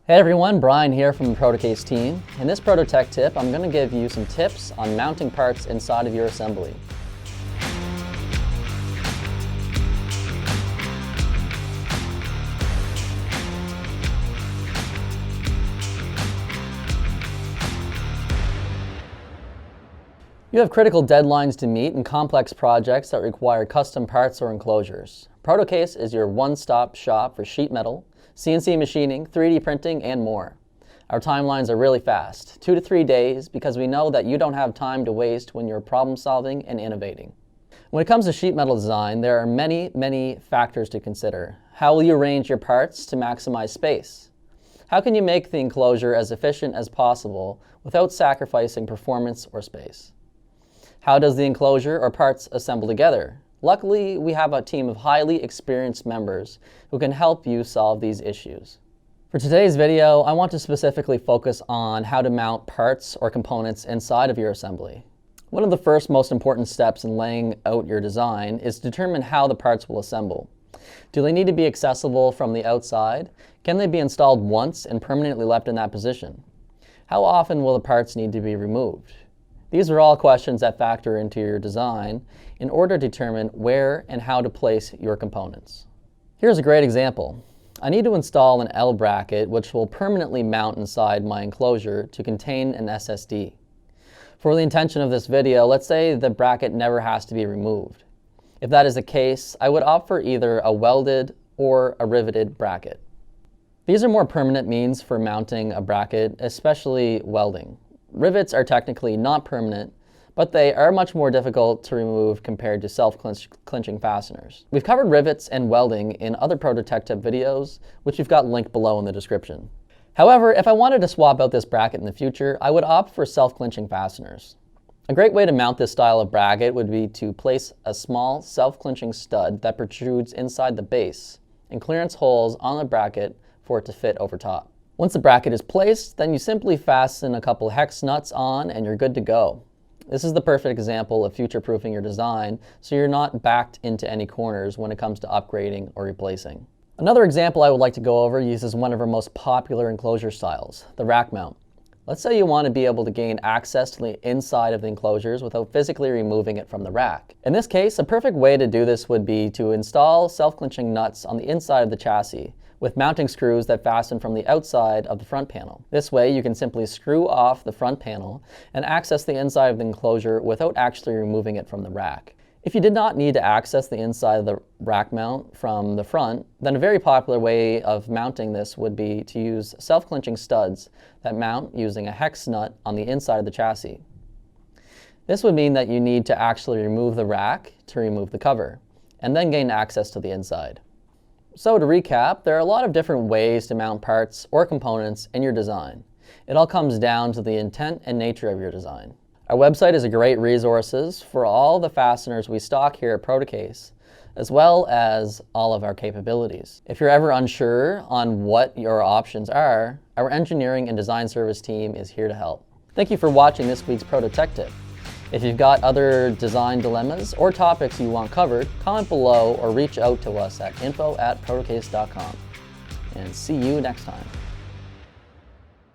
Hey everyone, Brian here from the Protocase team. In this Proto Tech Tip, I'm going to give you some tips on mounting parts inside of your assembly. You have critical deadlines to meet and complex projects that require custom parts or enclosures. Protocase is your one-stop shop for sheet metal, CNC machining, 3D printing, and more. Our timelines are really fast, 2 to 3 days, because we know that you don't have time to waste when you're problem solving and innovating. When it comes to sheet metal design, there are many factors to consider. How will you arrange your parts to maximize space? How can you make the enclosure as efficient as possible without sacrificing performance or space? How does the enclosure or parts assemble together? Luckily, we have a team of highly experienced members who can help you solve these issues. For today's video, I want to specifically focus on how to mount parts or components inside of your assembly. One of the first most important steps in laying out your design is to determine how the parts will assemble. Do they need to be accessible from the outside? Can they be installed once and permanently left in that position? How often will the parts need to be removed? These are all questions that factor into your design in order to determine where and how to place your components. Here's a great example. I need to install an L bracket which will permanently mount inside my enclosure to contain an SSD. For the intention of this video, let's say the bracket never has to be removed. If that is the case, I would opt for either a welded or a riveted bracket. These are more permanent means for mounting a bracket, especially welding. Rivets are technically not permanent, but they are much more difficult to remove compared to self-clenching fasteners. We've covered rivets and welding in other Proto Tech Tip videos, which we've got linked below in the description. However, if I wanted to swap out this bracket in the future, I would opt for self-clenching fasteners. A great way to mount this style of bracket would be to place a small self-clenching stud that protrudes inside the base and clearance holes on the bracket for it to fit over top. Once the bracket is placed, then you simply fasten a couple hex nuts on and you're good to go. This is the perfect example of future-proofing your design so you're not backed into any corners when it comes to upgrading or replacing. Another example I would like to go over uses one of our most popular enclosure styles, the rack mount. Let's say you want to be able to gain access to the inside of the enclosures without physically removing it from the rack. In this case, a perfect way to do this would be to install self-clenching nuts on the inside of the chassis, with mounting screws that fasten from the outside of the front panel. This way you can simply screw off the front panel and access the inside of the enclosure without actually removing it from the rack. If you did not need to access the inside of the rack mount from the front, then a very popular way of mounting this would be to use self-clenching studs that mount using a hex nut on the inside of the chassis. This would mean that you need to actually remove the rack to remove the cover, and then gain access to the inside. So to recap, there are a lot of different ways to mount parts or components in your design. It all comes down to the intent and nature of your design. Our website is a great resource for all the fasteners we stock here at Protocase, as well as all of our capabilities. If you're ever unsure on what your options are, our engineering and design service team is here to help. Thank you for watching this week's Proto Tech Tip. If you've got other design dilemmas or topics you want covered, comment below or reach out to us at info@protocase.com. And see you next time.